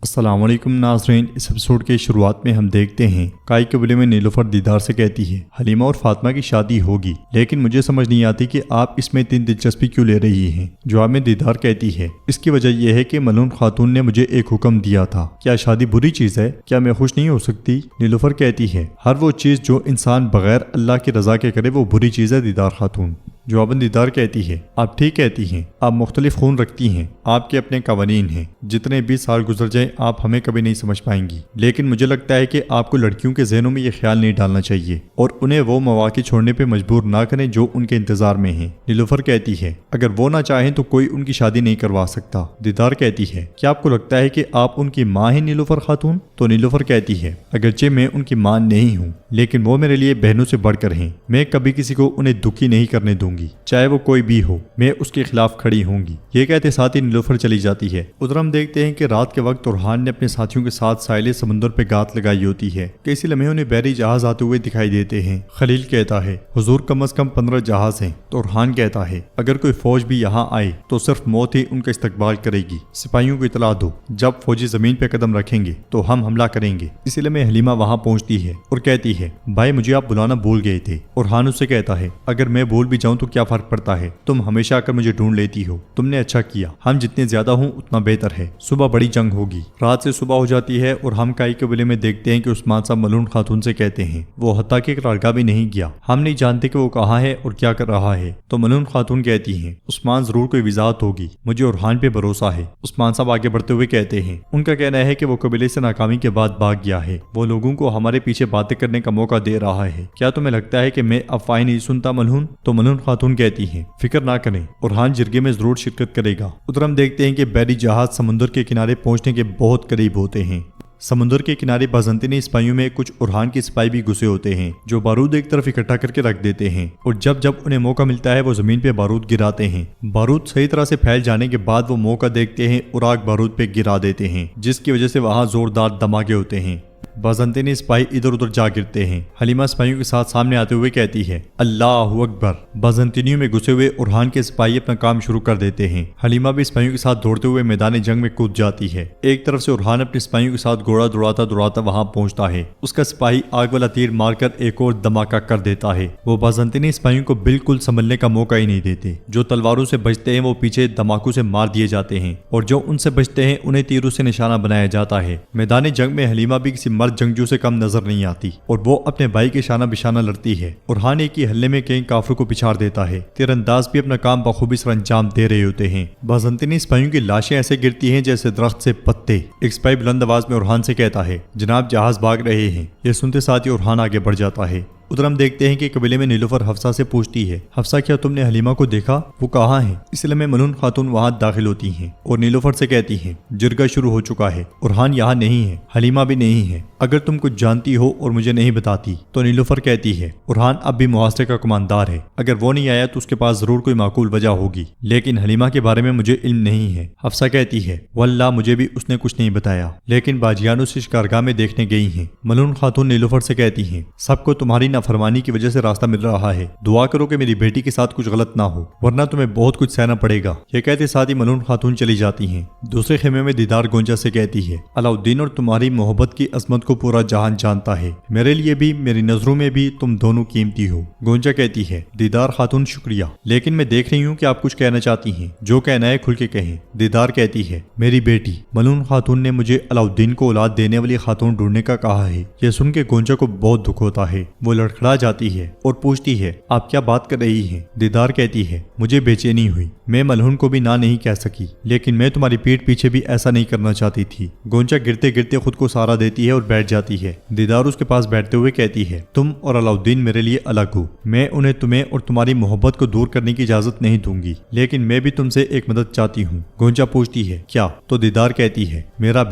السلام علیکم ناظرین، اس ایپیسوڈ کے شروعات میں ہم دیکھتے ہیں کائی قبیلے میں نیلوفر دیدار سے کہتی ہے حلیمہ اور فاطمہ کی شادی ہوگی، لیکن مجھے سمجھ نہیں آتی کہ آپ اس میں اتنی دلچسپی کیوں لے رہی ہیں۔ جواب میں دیدار کہتی ہے اس کی وجہ یہ ہے کہ ملعون خاتون نے مجھے ایک حکم دیا تھا۔ کیا شادی بری چیز ہے؟ کیا میں خوش نہیں ہو سکتی؟ نیلوفر کہتی ہے ہر وہ چیز جو انسان بغیر اللہ کی رضا کے کرے وہ بری چیز ہے دیدار خاتون۔ جواباً دیدار کہتی ہے آپ ٹھیک کہتی ہیں، آپ مختلف خون رکھتی ہیں، آپ کے اپنے قوانین ہیں، جتنے بھی سال گزر جائیں آپ ہمیں کبھی نہیں سمجھ پائیں گی، لیکن مجھے لگتا ہے کہ آپ کو لڑکیوں کے ذہنوں میں یہ خیال نہیں ڈالنا چاہیے اور انہیں وہ مواقع چھوڑنے پہ مجبور نہ کریں جو ان کے انتظار میں ہیں۔ نیلوفر کہتی ہے اگر وہ نہ چاہیں تو کوئی ان کی شادی نہیں کروا سکتا۔ دیدار کہتی ہے کیا آپ کو لگتا ہے کہ آپ ان کی ماں ہیں نیلوفر خاتون؟ تو نیلوفر کہتی ہے اگرچہ میں ان کی ماں نہیں ہوں لیکن وہ میرے لیے بہنوں سے بڑھ کر ہیں، میں کبھی کسی کو انہیں دکھی نہیں کرنے دوں گی، چاہے وہ کوئی بھی ہو، میں اس کے خلاف کھڑی ہوں گی۔ یہ کہتے ساتھ ہی نیلوفر چلی جاتی ہے۔ ادھر ہم دیکھتے ہیں کہ رات کے وقت اورحان نے اپنے ساتھیوں کے ساتھ ساحل سمندر پہ گات لگائی ہوتی ہے کہ اسی لمحے انہیں بحری جہاز آتے ہوئے دکھائی دیتے ہیں۔ خلیل کہتا ہے حضور کم از کم 15 جہاز ہیں، تو اورحان کہتا ہے اگر کوئی فوج بھی یہاں آئے تو صرف موت ہی ان کا استقبال کرے گی، سپاہیوں کو اطلاع دو جب فوجی زمین پہ قدم رکھیں گے تو ہم حملہ کریں گے۔ اسی لمحے حلیمہ وہاں پہنچتی ہے اور کہتی ہے بھائی مجھے آپ بلانا بھول گئے تھے۔ اورحان اس سے کہتا ہے اگر میں بھول بھی جاؤں تو کیا فرق پڑتا ہے، تم ہمیشہ آ کر مجھے ڈھونڈ لیتی ہو، تم نے اچھا کیا، ہم جتنے زیادہ ہوں اتنا بہتر ہے، صبح بڑی جنگ ہوگی۔ رات سے صبح ہو جاتی ہے اور ہم کائی قبیلے میں دیکھتے ہیں کہ عثمان صاحب ملعون خاتون سے کہتے ہیں وہ حتیٰ کہ قرارگاہ بھی نہیں گیا، ہم نہیں جانتے کہ وہ کہاں ہے اور کیا کر رہا ہے۔ تو ملعون خاتون کہتی ہیں عثمان ضرور کوئی وضاحت ہوگی، مجھے اورحان پہ بھروسہ ہے۔ عثمان صاحب آگے بڑھتے ہوئے کہتے ہیں ان کا کہنا ہے کہ وہ قبیلے سے ناکامی کے بعد بھاگ گیا ہے، وہ لوگوں کو ہمارے پیچھے باتیں کرنے کا موقع دے رہا ہے، کیا تمہیں لگتا ہے کہ میں افواہیں نہیں سنتا ملعون؟ تو ملعون خاتون کہتی ہیں فکر نہ کریں، اورحان جرگے میں ضرور شرکت کرے گا۔ ادھر ہم دیکھتے ہیں کہ بحری جہاز سمندر کے کنارے پہنچنے کے بہت قریب ہوتے ہیں۔ سمندر کے کنارے بازنطینی سپاہیوں میں کچھ اورحان کے سپاہی بھی گھسے ہوتے ہیں جو بارود ایک طرف اکٹھا کر کے رکھ دیتے ہیں اور جب انہیں موقع ملتا ہے وہ زمین پہ بارود گراتے ہیں۔ بارود صحیح طرح سے پھیل جانے کے بعد وہ موقع دیکھتے ہیں اور آگ بارود پہ گرا دیتے ہیں جس کی وجہ سے وہاں زوردار دھماکے ہوتے ہیں۔ بازنطینی سپاہی ادھر ادھر جا گرتے ہیں۔ حلیمہ سپاہیوں کے ساتھ سامنے آتے ہوئے کہتی ہے اللہ اکبر۔ بازنطینیوں میں گھسے ہوئے اورحان کے سپاہی اپنا کام شروع کر دیتے ہیں۔ حلیمہ بھی سپاہیوں کے ساتھ دوڑتے ہوئے میدان جنگ میں کود جاتی ہے۔ ایک طرف سے اورحان اپنے سپاہیوں کے ساتھ گھوڑا دوڑاتا وہاں پہنچتا ہے، اس کا سپاہی آگ والا تیر مار کر ایک اور دھماکہ کر دیتا ہے۔ وہ بازنطینی سپاہیوں کو بالکل سنبھلنے کا موقع ہی نہیں دیتے، جو تلواروں سے بچتے ہیں وہ پیچھے دھماکوں سے مار دیے جاتے ہیں اور جو ان سے بچتے ہیں انہیں تیروں سے نشانہ بنایا جاتا ہے۔ میدان جنگ میں حلیمہ بھی کسی مرد جنگجو سے کم نظر نہیں آتی اور وہ اپنے بھائی کے شانہ بشانہ لڑتی ہے۔ اورحان ایک ہی حلے میں کئی کافروں کو پچھاڑ دیتا ہے۔ تیر انداز بھی اپنا کام بخوبی سر انجام دے رہے ہوتے ہیں۔ بازنطینی سپاہیوں کی لاشیں ایسے گرتی ہیں جیسے درخت سے پتے۔ ایک سپاہی بلند آواز میں اورحان سے کہتا ہے جناب جہاز بھاگ رہے ہیں۔ یہ سنتے ساتھ ہی اورحان آگے بڑھ جاتا ہے۔ ادھر ہم دیکھتے ہیں کہ قبیلے میں نیلوفر حفصہ سے پوچھتی ہے حفصہ کیا تم نے حلیمہ کو دیکھا؟ وہ کہاں ہے؟ اس لیے ملعون خاتون وہاں داخل ہوتی ہیں اور نیلوفر سے کہتی ہیں جرگہ شروع ہو چکا ہے، اورحان یہاں نہیں ہے، حلیمہ بھی نہیں ہے، اگر تم کچھ جانتی ہو اور مجھے نہیں بتاتی۔ تو نیلوفر کہتی ہے اورحان اب بھی محاصرے کا کماندار ہے، اگر وہ نہیں آیا تو اس کے پاس ضرور کوئی معقول وجہ ہوگی، لیکن حلیمہ کے بارے میں مجھے علم نہیں ہے۔ حفصہ کہتی ہے واللہ مجھے بھی اس نے کچھ نہیں بتایا، لیکن باجیانو سے شکارگاہ میں دیکھنے گئی ہیں۔ ملعون خاتون نیلوفر سے کہتی ہیں سب کو تمہاری نافرمانی کی وجہ سے راستہ مل رہا ہے، دعا کرو کہ میری بیٹی کے ساتھ کچھ غلط نہ ہو ورنہ تمہیں بہت کچھ سہنا پڑے گا۔ یہ کہتے ساتھ ہی ملعون خاتون چلی جاتی ہیں۔ دوسرے خیمے میں دیدار گونجا سے کہتی ہے علاؤالدین اور تمہاری محبت کی عظمت کو پورا جہان جانتا ہے، میرے لیے بھی میری نظروں میں بھی تم دونوں قیمتی ہو۔ گونجا کہتی ہے دیدار خاتون شکریہ، لیکن میں دیکھ رہی ہوں کہ آپ کچھ کہنا چاہتی ہیں، جو کہنا ہے کھل کے کہیں۔ دیدار کہتی ہے میری بیٹی ملعون خاتون نے مجھے علاؤالدین کو اولاد دینے والی خاتون ڈھونڈنے کا کہا ہے۔ یہ سن کے گونجا کو بہت دکھ ہوتا ہے، وہ لڑکھڑا جاتی ہے اور پوچھتی ہے آپ کیا بات کر رہی ہیں؟ دیدار کہتی ہے مجھے بے چینی ہوئی، میں ملعون کو بھی نہ نہیں کہہ سکی، لیکن میں تمہاری پیٹھ پیچھے بھی ایسا نہیں کرنا چاہتی تھی۔ گونجا گرتے گرتے خود کو سہارا دیتی ہے اور بیٹھ جاتی ہے۔ دیدار اس کے پاس بیٹھتے ہوئے کہتی ہے تم اور علاؤالدین میرے لیے الگ ہو، میں انہیں تمہیں اور تمہاری محبت کو دور کرنے کی اجازت نہیں دوں گی، لیکن میں بھی تم سے ایک مدد چاہتی ہوں۔ گونجا پوچھتی ہے کیا؟ تو دیدار کہتی ہے میرا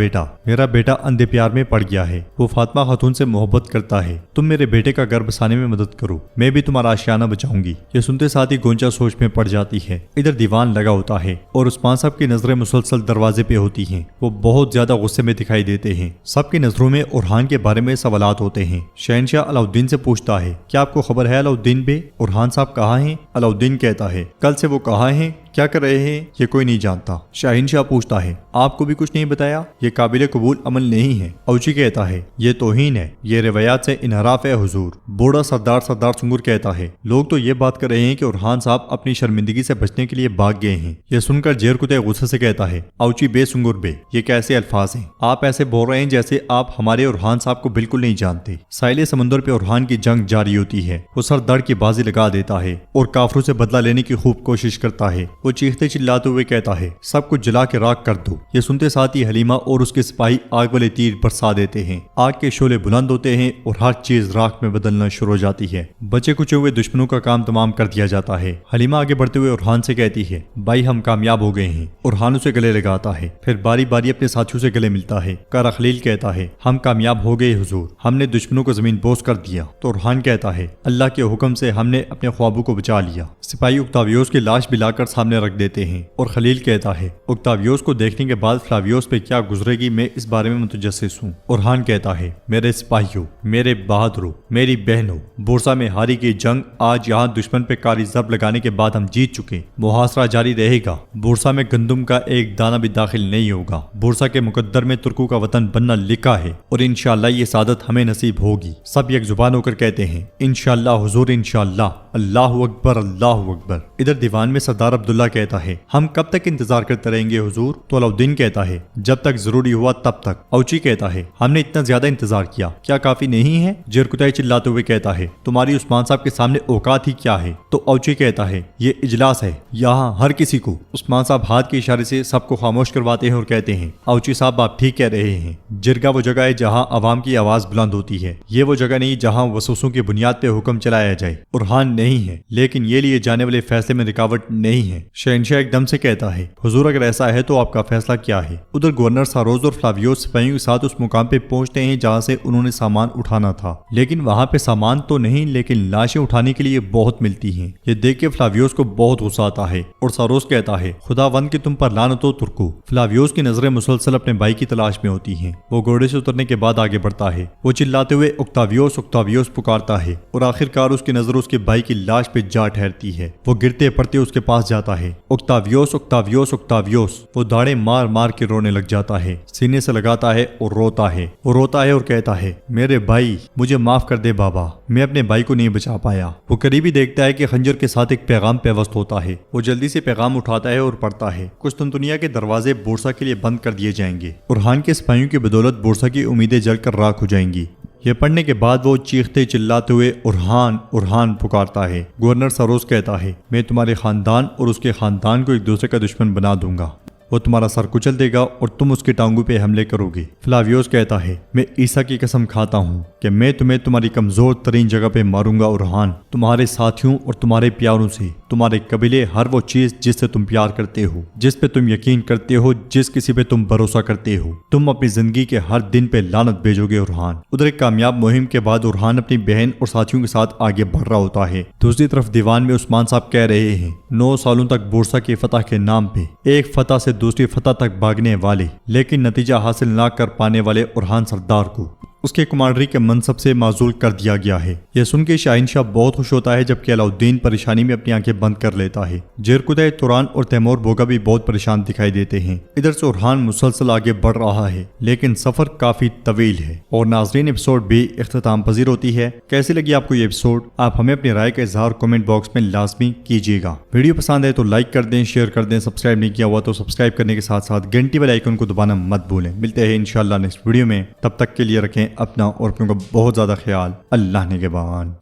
بیٹا اندھے پیار میں پڑ گیا ہے، وہ فاطمہ خاتون سے محبت کرتا ہے، تم میرے بیٹے کا گھر بسانے میں مدد کرو، میں بھی تمہارا آشیانہ بچاؤں گی۔ یہ سنتے ساتھ ہی گونجا سوچ میں پڑ جاتی ہے۔ ادھر دیوان لگا ہوتا ہے اور عثمان صاحب کی نظریں مسلسل دروازے پہ ہوتی ہیں، وہ بہت زیادہ غصے میں دکھائی دیتے ہیں۔ سب کی نظروں میں اورحان کے بارے میں سوالات ہوتے ہیں۔ شہنشاہ علاؤالدین سے پوچھتا ہے کیا آپ کو خبر ہے علاؤالدین بے؟ اورحان صاحب کہاں ہیں؟ علاؤالدین کہتا ہے کل سے وہ کہاں ہیں کیا کر رہے ہیں یہ کوئی نہیں جانتا۔ شاہین شاہ پوچھتا ہے آپ کو بھی کچھ نہیں بتایا؟ یہ قابل قبول عمل نہیں ہے۔ اوچی کہتا ہے یہ توہین ہے، یہ روایات سے انحراف ہے حضور۔ بوڑھا سردار سنگر کہتا ہے لوگ تو یہ بات کر رہے ہیں کہ ارحان صاحب اپنی شرمندگی سے بچنے کے لیے بھاگ گئے ہیں۔ یہ سن کر جیر کتے غصے سے کہتا ہے اوچی بے سنگر بے، یہ کیسے الفاظ ہیں؟ آپ ایسے بول رہے ہیں جیسے آپ ہمارے ارحان صاحب کو بالکل نہیں جانتے۔ ساحل سمندر پہ ارحان کی جنگ جاری ہوتی ہے، وہ سر دڑ کی بازی لگا دیتا ہے اور کافروں سے بدلہ لینے کی خوب کوشش کرتا ہے۔ وہ چیختے چلاتے ہوئے کہتا ہے سب کچھ جلا کے راکھ کر دو۔ یہ سنتے ساتھ ہی حلیمہ اور اس کے سپاہی آگ والے تیر برسا دیتے ہیں، آگ کے شعلے بلند ہوتے ہیں اور ہر چیز راکھ میں بدلنا شروع ہو جاتی ہے۔ بچے کچے ہوئے دشمنوں کا کام تمام کر دیا جاتا ہے۔ حلیمہ آگے بڑھتے ہوئے ارحان سے کہتی ہے بھائی ہم کامیاب ہو گئے ہیں۔ ارحان اسے گلے لگاتا ہے، پھر باری باری اپنے ساتھیوں سے گلے ملتا ہے۔ کارا خلیل کہتا ہے ہم کامیاب ہو گئے حضور، ہم نے دشمنوں کو زمین بوس کر دیا۔ تو ارحان کہتا ہے اللہ کے حکم سے ہم نے اپنے خوابوں کو بچا لیا۔ سپاہی اکتاویوس کی لاش بھی لا کر سامنے رکھ دیتے ہیں اور خلیل کہتا ہے اکتاویوس کو دیکھنے کے بعد فلاویوس پہ کیا گزرے گی میں اس بارے میں متجسس ہوں۔ ارحان کہتا ہے میرے سپاہیوں، میرے بہادروں، میری بہنوں، بورسا میں ہاری کی جنگ آج یہاں دشمن پہ کاری ضرب لگانے کے بعد ہم جیت چکے۔ محاصرہ جاری رہے گا، بورسا میں گندم کا ایک دانہ بھی داخل نہیں ہوگا۔ بورسا کے مقدر میں ترکوں کا وطن بننا لکھا ہے اور انشاءاللہ یہ سعادت ہمیں نصیب ہوگی۔ سب یک زبان ہو کر کہتے ہیں انشاءاللہ حضور انشاءاللہ، اللہ اکبر اللہ اکبر۔ ادھر دیوان میں سردار عبداللہ کہتا ہے ہم کب تک انتظار کرتے رہیں گے حضور؟ تو علاؤدین کہتا ہے جب تک ضروری ہوا تب تک۔ اوچی کہتا ہے ہم نے اتنا زیادہ انتظار کیا، کیا کافی نہیں ہے؟ جرکتائی چلاتے ہوئے کہتا ہے تمہاری عثمان صاحب کے سامنے اوقات ہی کیا ہے؟ تو اوچی کہتا ہے یہ اجلاس ہے، یہاں ہر کسی کو۔ عثمان صاحب ہاتھ کے اشارے سے سب کو خاموش کرواتے ہیں اور کہتے ہیں اوچی صاحب آپ ٹھیک کہہ رہے ہیں، جرگہ وہ جگہ ہے جہاں عوام کی آواز بلند ہوتی ہے، یہ وہ جگہ نہیں جہاں وسوسوں کی بنیاد پہ حکم چلایا جائے۔ ارحان نہیں ہے لیکن یہ لیے جانے والے فیصلے میں رکاوٹ نہیں ہے۔ شہنشاہ ایک دم سے کہتا ہے حضور اگر ایسا ہے تو آپ کا فیصلہ کیا ہے؟ ادھر گورنر ساروز اور فلاویوس سپاہیوں کے ساتھ اس مقام پہ پہنچتے ہیں جہاں سے انہوں نے سامان اٹھانا تھا، لیکن وہاں پہ سامان تو نہیں لیکن لاشیں اٹھانے کے لیے بہت ملتی ہیں۔ یہ دیکھ کے فلاویوس کو بہت غصہ آتا ہے اور ساروس کہتا ہے خدا وند کہ تم پر لعنت ہو ترکو۔ فلاویوس کی نظریں مسلسل اپنے بھائی کی تلاش میں ہوتی ہیں۔ وہ گھوڑے سے اترنے کے بعد آگے بڑھتا ہے، وہ چلاتے ہوئے اکتاویوس اکتاویوس پکارتا ہے اور آخر کار اس کی نظر اس کے بھائی کی لاش پہ جا ٹھہرتی ہے۔ وہ گرتے پڑتے اس کے پاس جاتا ہے، اکتاویوس اکتاویوس اکتاویوس۔ وہ داڑیں مار مار کے رونے لگ جاتا ہے، سینے سے لگاتا ہے اور روتا ہے۔ وہ روتا ہے اور کہتا ہے میرے بھائی مجھے معاف کر دے بابا، میں اپنے بھائی کو نہیں بچا پایا۔ وہ قریبی دیکھتا ہے کہ خنجر کے ساتھ ایک پیغام پیوست ہوتا ہے۔ وہ جلدی سے پیغام اٹھاتا ہے اور پڑھتا ہے قسطنطنیہ کے دروازے بورسا کے لیے بند کر دیے جائیں گے، ارحان کے سپاہیوں کی بدولت بورسا کی امیدیں جل کر راکھ ہو جائیں گی۔ یہ پڑھنے کے بعد وہ چیختے چلاتے ہوئے ارحان ارحان پکارتا ہے۔ گورنر ساروس کہتا ہے میں تمہارے خاندان اور اس کے خاندان کو ایک دوسرے کا دشمن بنا دوں گا، وہ تمہارا سر کچل دے گا اور تم اس کے ٹانگوں پہ حملے کرو گے۔ فلاویوس کہتا ہے میں عیسیٰ کی قسم کھاتا ہوں کہ میں تمہیں تمہاری کمزور ترین جگہ پہ ماروں گا ارحان، تمہارے ساتھیوں اور تمہارے پیاروں سے، تمہارے قبیلے، ہر وہ چیز جس سے تم پیار کرتے ہو، جس پہ تم یقین کرتے ہو، جس کسی پہ تم بھروسہ کرتے ہو، تم اپنی زندگی کے ہر دن پہ لعنت بھیجو گے ارحان۔ ادھر ایک کامیاب مہم کے بعد ارحان اپنی بہن اور ساتھیوں کے ساتھ آگے بڑھ رہا ہوتا ہے۔ دوسری طرف دیوان میں عثمان صاحب کہہ رہے ہیں 9 سالوں تک بورسا کی فتح کے نام پہ ایک فتح سے دوسری فتح تک بھاگنے والے لیکن نتیجہ حاصل نہ کر پانے والے ارحان سردار کو اس کے کمانڈری کے منصب سے معزول کر دیا گیا ہے۔ یہ سن کے شاہین شاہ بہت خوش ہوتا ہے جبکہ علاؤدین پریشانی میں اپنی آنکھیں بند کر لیتا ہے۔ جرکدہ توران اور تیمور بوگا بھی بہت پریشان دکھائی دیتے ہیں۔ ادھر سے ارحان مسلسل آگے بڑھ رہا ہے لیکن سفر کافی طویل ہے اور ناظرین ایپیسوڈ بھی اختتام پذیر ہوتی ہے۔ کیسی لگی آپ کو یہ ایپیسوڈ؟ آپ ہمیں اپنی رائے کا اظہار کمنٹ باکس میں لازمی کیجیے گا۔ ویڈیو پسند ہے تو لائک کر دیں، شیئر کر دیں، سبسکرائب نہیں کیا ہوا تو سبسکرائب کرنے کے ساتھ ساتھ گھنٹی والے آئیکن کو دبانا مت بھولیں۔ ملتے ہیں انشاءاللہ نیکسٹ ویڈیو میں، تب تک کے لیے رکھیں اپنا اور اپنوں کا بہت زیادہ خیال۔ اللہ نگہبان۔